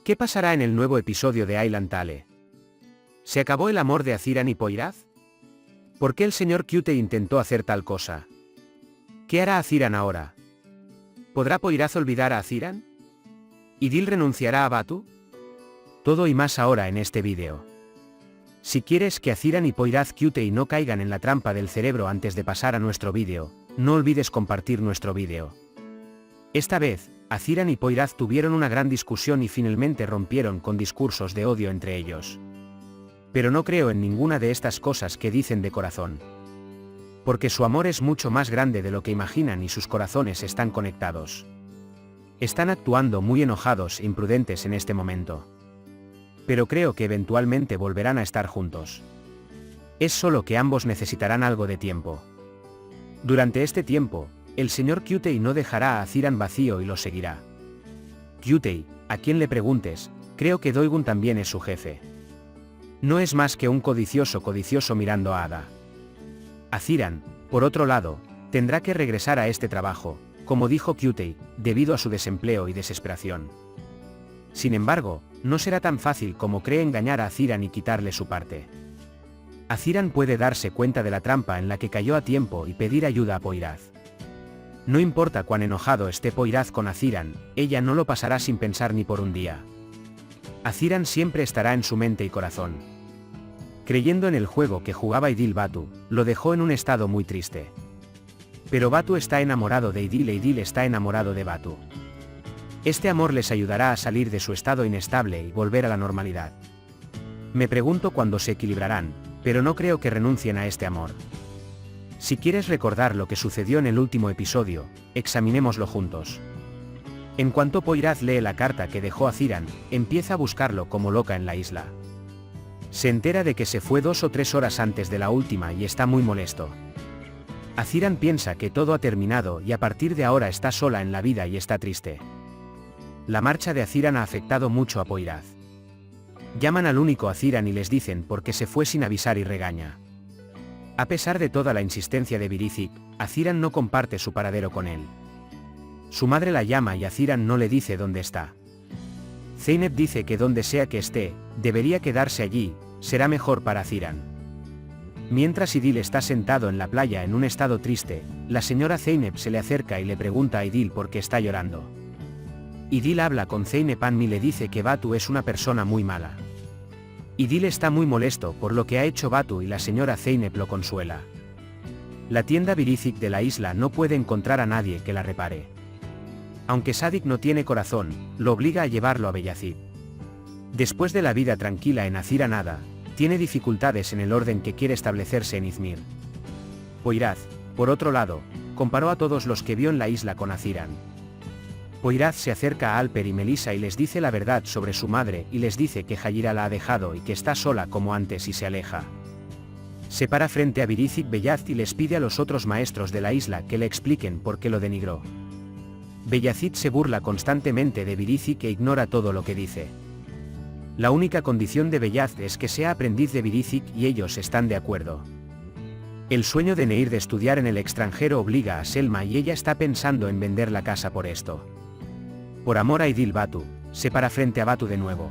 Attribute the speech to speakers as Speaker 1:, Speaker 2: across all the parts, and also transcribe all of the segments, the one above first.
Speaker 1: ¿Qué pasará en el nuevo episodio de Island Tale? ¿Se acabó el amor de Aziran y Poirath? ¿Por qué el señor Cute intentó hacer tal cosa? ¿Qué hará Aziran ahora? ¿Podrá Poirath olvidar a Aziran? ¿Idil renunciará a Batu? Todo y más ahora en este vídeo. Si quieres que Aziran y Poirath Cute no caigan en la trampa del cerebro antes de pasar a nuestro vídeo, no olvides compartir nuestro vídeo. Esta vez, Aziran y Poirath tuvieron una gran discusión y finalmente rompieron con discursos de odio entre ellos. Pero no creo en ninguna de estas cosas que dicen de corazón. Porque su amor es mucho más grande de lo que imaginan y sus corazones están conectados. Están actuando muy enojados e imprudentes en este momento. Pero creo que eventualmente volverán a estar juntos. Es solo que ambos necesitarán algo de tiempo. Durante este tiempo, el señor Cute no dejará a Aziran vacío y lo seguirá. Cute, a quien le preguntes, creo que Doigun también es su jefe. No es más que un codicioso mirando a Ada. Aziran, por otro lado, tendrá que regresar a este trabajo, como dijo Cute, debido a su desempleo y desesperación. Sin embargo, no será tan fácil como cree engañar a Aziran y quitarle su parte. Aziran puede darse cuenta de la trampa en la que cayó a tiempo y pedir ayuda a Poirath. No importa cuán enojado esté Poirath con Aziran, ella no lo pasará sin pensar ni por un día. Aziran siempre estará en su mente y corazón. Creyendo en el juego que jugaba Idil, Batu lo dejó en un estado muy triste. Pero Batu está enamorado de Idil e Idil está enamorado de Batu. Este amor les ayudará a salir de su estado inestable y volver a la normalidad. Me pregunto cuándo se equilibrarán, pero no creo que renuncien a este amor. Si quieres recordar lo que sucedió en el último episodio, examinémoslo juntos. En cuanto Poirath lee la carta que dejó Aziran, empieza a buscarlo como loca en la isla. Se entera de que se fue 2 o 3 horas antes de la última y está muy molesto. Aziran piensa que todo ha terminado y a partir de ahora está sola en la vida y está triste. La marcha de Aziran ha afectado mucho a Poirath. Llaman al único Aziran y les dicen por qué se fue sin avisar y regaña. A pesar de toda la insistencia de Virithic, Aziran no comparte su paradero con él. Su madre la llama y Aziran no le dice dónde está. Zeynep dice que donde sea que esté, debería quedarse allí, será mejor para Aziran. Mientras Idil está sentado en la playa en un estado triste, la señora Zeynep se le acerca y le pregunta a Idil por qué está llorando. Idil habla con Zeynep y le dice que Batu es una persona muy mala. Idil está muy molesto por lo que ha hecho Batu y la señora Zeynep lo consuela. La tienda Virithic de la isla no puede encontrar a nadie que la repare. Aunque Sadik no tiene corazón, lo obliga a llevarlo a Beyazid. Después de la vida tranquila en Aziran Ada, tiene dificultades en el orden que quiere establecerse en Izmir. Poirath, por otro lado, comparó a todos los que vio en la isla con Aziran. Poirath se acerca a Alper y Melissa y les dice la verdad sobre su madre y les dice que Hayira la ha dejado y que está sola como antes y se aleja. Se para frente a Virithic Beyazid y les pide a los otros maestros de la isla que le expliquen por qué lo denigró. Beyazid se burla constantemente de Virithic e ignora todo lo que dice. La única condición de Beyazid es que sea aprendiz de Virithic y ellos están de acuerdo. El sueño de Neir de estudiar en el extranjero obliga a Selma y ella está pensando en vender la casa por esto. Por amor a Idil, Batu se para frente a Batu de nuevo.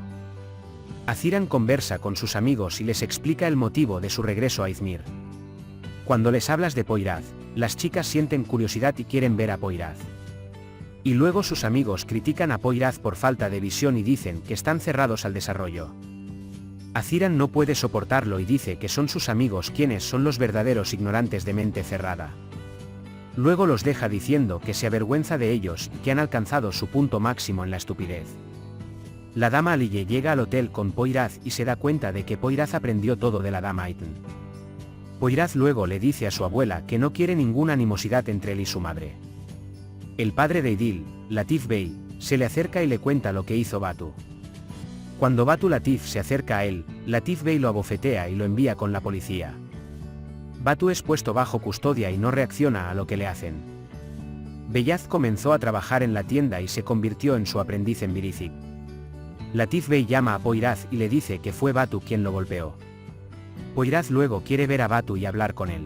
Speaker 1: Aziran conversa con sus amigos y les explica el motivo de su regreso a Izmir. Cuando les hablas de Poirath, las chicas sienten curiosidad y quieren ver a Poirath. Y luego sus amigos critican a Poirath por falta de visión y dicen que están cerrados al desarrollo. Aziran no puede soportarlo y dice que son sus amigos quienes son los verdaderos ignorantes de mente cerrada. Luego los deja diciendo que se avergüenza de ellos y que han alcanzado su punto máximo en la estupidez. La dama Aliye llega al hotel con Poirath y se da cuenta de que Poirath aprendió todo de la dama Aitn. Poirath luego le dice a su abuela que no quiere ninguna animosidad entre él y su madre. El padre de Idil, Latif Bey, se le acerca y le cuenta lo que hizo Batu. Cuando Batu Latif se acerca a él, Latif Bey lo abofetea y lo envía con la policía. Batu es puesto bajo custodia y no reacciona a lo que le hacen. Beyaz comenzó a trabajar en la tienda y se convirtió en su aprendiz en Virithic. Latif Bey llama a Poirath y le dice que fue Batu quien lo golpeó. Poirath luego quiere ver a Batu y hablar con él.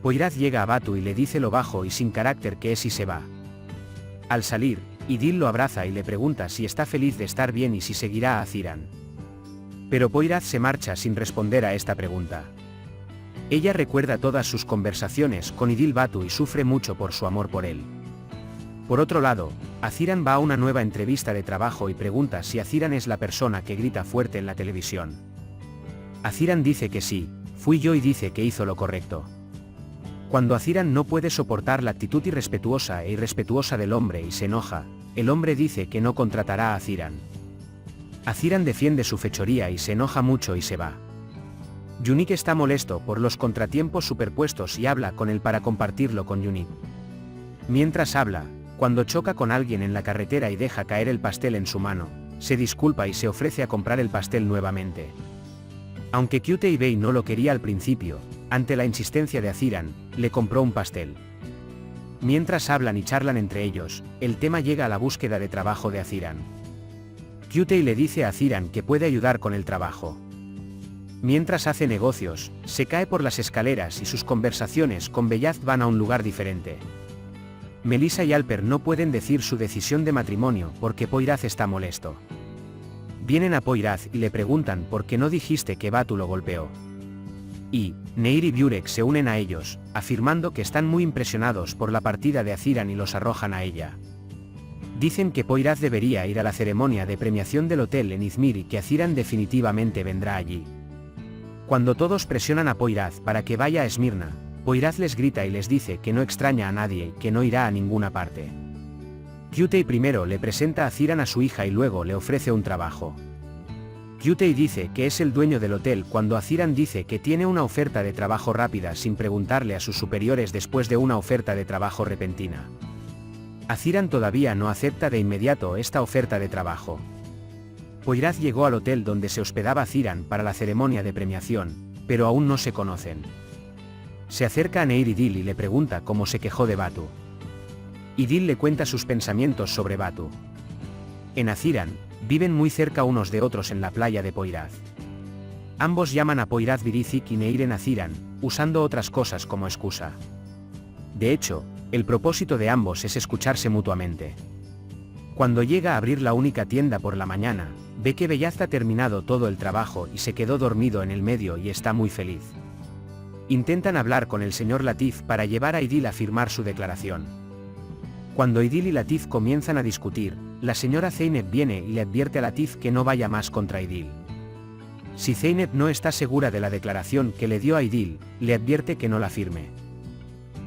Speaker 1: Poirath llega a Batu y le dice lo bajo y sin carácter que es y se va. Al salir, Idil lo abraza y le pregunta si está feliz de estar bien y si seguirá a Aziran. Pero Poyraz se marcha sin responder a esta pregunta. Ella recuerda todas sus conversaciones con Idil Batu y sufre mucho por su amor por él. Por otro lado, Aziran va a una nueva entrevista de trabajo y pregunta si Aziran es la persona que grita fuerte en la televisión. Aziran dice que sí, fui yo y dice que hizo lo correcto. Cuando Aziran no puede soportar la actitud irrespetuosa e irrespetuosa del hombre y se enoja, el hombre dice que no contratará a Aziran. Aziran defiende su fechoría y se enoja mucho y se va. Yunik está molesto por los contratiempos superpuestos y habla con él para compartirlo con Yunik. Mientras habla, cuando choca con alguien en la carretera y deja caer el pastel en su mano, se disculpa y se ofrece a comprar el pastel nuevamente. Aunque Qutei no lo quería al principio, ante la insistencia de Aziran, le compró un pastel. Mientras hablan y charlan entre ellos, el tema llega a la búsqueda de trabajo de Aziran. Qutei le dice a Aziran que puede ayudar con el trabajo. Mientras hace negocios, se cae por las escaleras y sus conversaciones con Beyaz van a un lugar diferente. Melissa y Alper no pueden decir su decisión de matrimonio porque Poyraz está molesto. Vienen a Poyraz y le preguntan por qué no dijiste que Batu lo golpeó. Y Neir y Burek se unen a ellos, afirmando que están muy impresionados por la partida de Aziran y los arrojan a ella. Dicen que Poyraz debería ir a la ceremonia de premiación del hotel en Izmir y que Aziran definitivamente vendrá allí. Cuando todos presionan a Poyraz para que vaya a Esmirna, Poyraz les grita y les dice que no extraña a nadie y que no irá a ninguna parte. Qutei primero le presenta a Aziran a su hija y luego le ofrece un trabajo. Qutei dice que es el dueño del hotel cuando Aziran dice que tiene una oferta de trabajo rápida sin preguntarle a sus superiores después de una oferta de trabajo repentina. Aziran todavía no acepta de inmediato esta oferta de trabajo. Poyraz llegó al hotel donde se hospedaba Aziran para la ceremonia de premiación, pero aún no se conocen. Se acerca a Neir Idil y le pregunta cómo se quejó de Batu. Idil le cuenta sus pensamientos sobre Batu. En Aziran, viven muy cerca unos de otros en la playa de Poyraz. Ambos llaman a Poyraz Birizik y Neir en Aziran, usando otras cosas como excusa. De hecho, el propósito de ambos es escucharse mutuamente. Cuando llega a abrir la única tienda por la mañana, ve que Beyaz ha terminado todo el trabajo y se quedó dormido en el medio y está muy feliz. Intentan hablar con el señor Latif para llevar a Idil a firmar su declaración. Cuando Idil y Latif comienzan a discutir, la señora Zeynep viene y le advierte a Latif que no vaya más contra Idil. Si Zeynep no está segura de la declaración que le dio a Idil, le advierte que no la firme.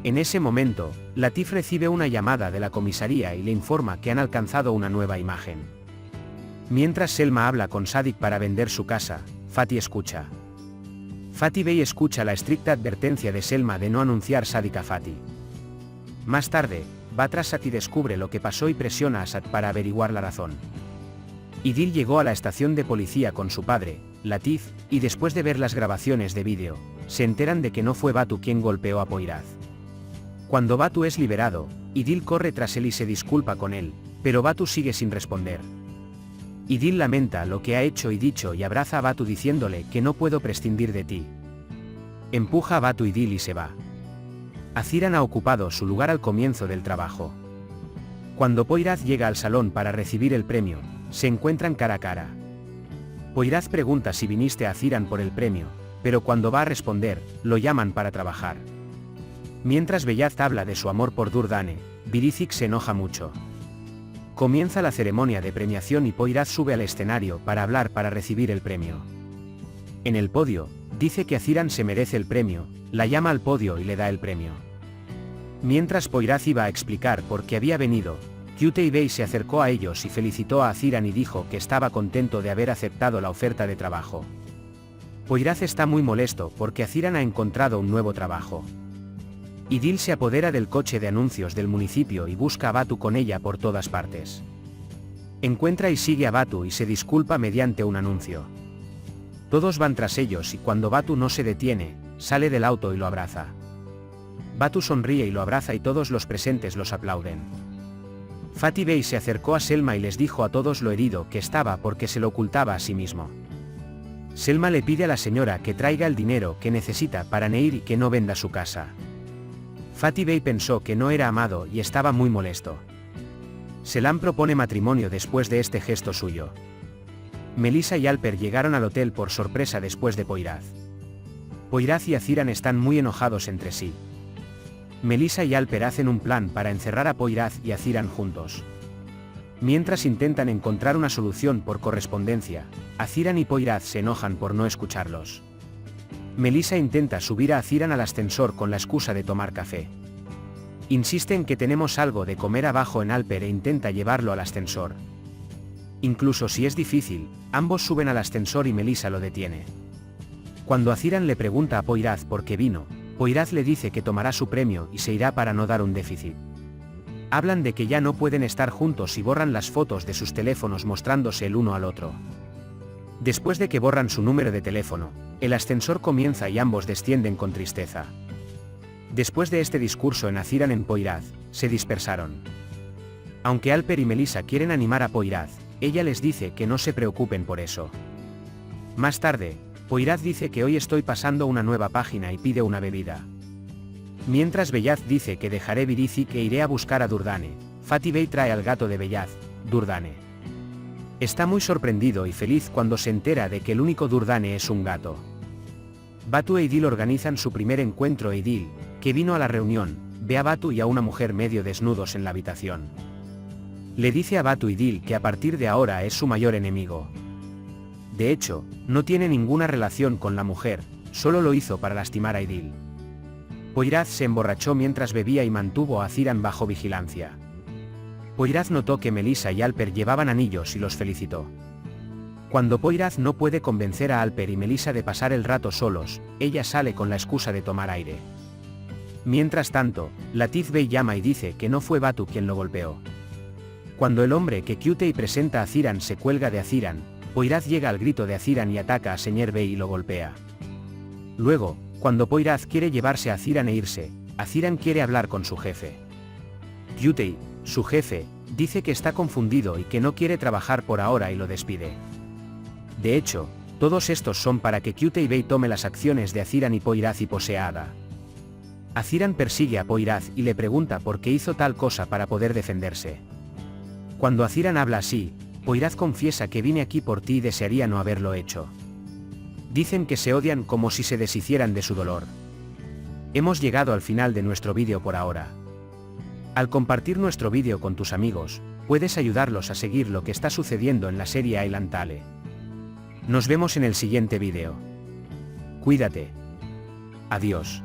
Speaker 1: En ese momento, Latif recibe una llamada de la comisaría y le informa que han alcanzado una nueva imagen. Mientras Selma habla con Sadik para vender su casa, Fatih escucha. Fatih ve y escucha la estricta advertencia de Selma de no anunciar Sadik a Fatih. Más tarde, va tras Sadik y descubre lo que pasó y presiona a Sadik para averiguar la razón. Idil llegó a la estación de policía con su padre, Latif, y después de ver las grabaciones de vídeo, se enteran de que no fue Batu quien golpeó a Poyraz. Cuando Batu es liberado, Idil corre tras él y se disculpa con él, pero Batu sigue sin responder. Idil lamenta lo que ha hecho y dicho y abraza a Batu diciéndole que no puedo prescindir de ti. Empuja a Batu Idil y se va. Aziran ha ocupado su lugar al comienzo del trabajo. Cuando Poyraz llega al salón para recibir el premio, se encuentran cara a cara. Poyraz pregunta si viniste a Aziran por el premio, pero cuando va a responder, lo llaman para trabajar. Mientras Beyaz habla de su amor por Durdane, Birizik se enoja mucho. Comienza la ceremonia de premiación y Poyraz sube al escenario para hablar para recibir el premio. En el podio, dice que Aziran se merece el premio, la llama al podio y le da el premio. Mientras Poyraz iba a explicar por qué había venido, Qutei se acercó a ellos y felicitó a Aziran y dijo que estaba contento de haber aceptado la oferta de trabajo. Poyraz está muy molesto porque Aziran ha encontrado un nuevo trabajo. Idil se apodera del coche de anuncios del municipio y busca a Batu con ella por todas partes. Encuentra y sigue a Batu y se disculpa mediante un anuncio. Todos van tras ellos y cuando Batu no se detiene, sale del auto y lo abraza. Batu sonríe y lo abraza y todos los presentes los aplauden. Fatih Bey se acercó a Selma y les dijo a todos lo herido que estaba porque se lo ocultaba a sí mismo. Selma le pide a la señora que traiga el dinero que necesita para Neir y que no venda su casa. Fatih Bey pensó que no era amado y estaba muy molesto. Selam propone matrimonio después de este gesto suyo. Melissa y Alper llegaron al hotel por sorpresa después de Poyraz. Poyraz y Aziran están muy enojados entre sí. Melissa y Alper hacen un plan para encerrar a Poyraz y Aziran juntos. Mientras intentan encontrar una solución por correspondencia, Aziran y Poyraz se enojan por no escucharlos. Melissa intenta subir a Aziran al ascensor con la excusa de tomar café. Insiste en que tenemos algo de comer abajo en Alper e intenta llevarlo al ascensor. Incluso si es difícil, ambos suben al ascensor y Melissa lo detiene. Cuando Aziran le pregunta a Poyraz por qué vino, Poyraz le dice que tomará su premio y se irá para no dar un déficit. Hablan de que ya no pueden estar juntos y borran las fotos de sus teléfonos mostrándose el uno al otro. Después de que borran su número de teléfono, el ascensor comienza y ambos descienden con tristeza. Después de este discurso en Aziran en Poyraz, se dispersaron. Aunque Alper y Melissa quieren animar a Poyraz, ella les dice que no se preocupen por eso. Más tarde, Poyraz dice que hoy estoy pasando una nueva página y pide una bebida. Mientras Beyaz dice que dejaré Birizik e iré a buscar a Durdane, Fatih Bey trae al gato de Beyaz, Durdane. Está muy sorprendido y feliz cuando se entera de que el único Durdane es un gato. Batu e Idil organizan su primer encuentro e Idil, que vino a la reunión, ve a Batu y a una mujer medio desnudos en la habitación. Le dice a Batu Idil que a partir de ahora es su mayor enemigo. De hecho, no tiene ninguna relación con la mujer, solo lo hizo para lastimar a Idil. Poyraz se emborrachó mientras bebía y mantuvo a Aziran bajo vigilancia. Poyraz notó que Melissa y Alper llevaban anillos y los felicitó. Cuando Poyraz no puede convencer a Alper y Melissa de pasar el rato solos, ella sale con la excusa de tomar aire. Mientras tanto, Latif Bey llama y dice que no fue Batu quien lo golpeó. Cuando el hombre que Qutei presenta a Aziran se cuelga de Aziran, Poyraz llega al grito de Aziran y ataca a Señor Bey y lo golpea. Luego, cuando Poyraz quiere llevarse a Aziran e irse, Aziran quiere hablar con su jefe. Qutei, su jefe, dice que está confundido y que no quiere trabajar por ahora y lo despide. De hecho, todos estos son para que Qutei Bey tome las acciones de Aziran y Poyraz y posea a Ada. Aziran persigue a Poyraz y le pregunta por qué hizo tal cosa para poder defenderse. Cuando Aziran habla así, Poyraz confiesa que vine aquí por ti y desearía no haberlo hecho. Dicen que se odian como si se deshicieran de su dolor. Hemos llegado al final de nuestro vídeo por ahora. Al compartir nuestro vídeo con tus amigos, puedes ayudarlos a seguir lo que está sucediendo en la serie Island Tale. Nos vemos en el siguiente vídeo. Cuídate. Adiós.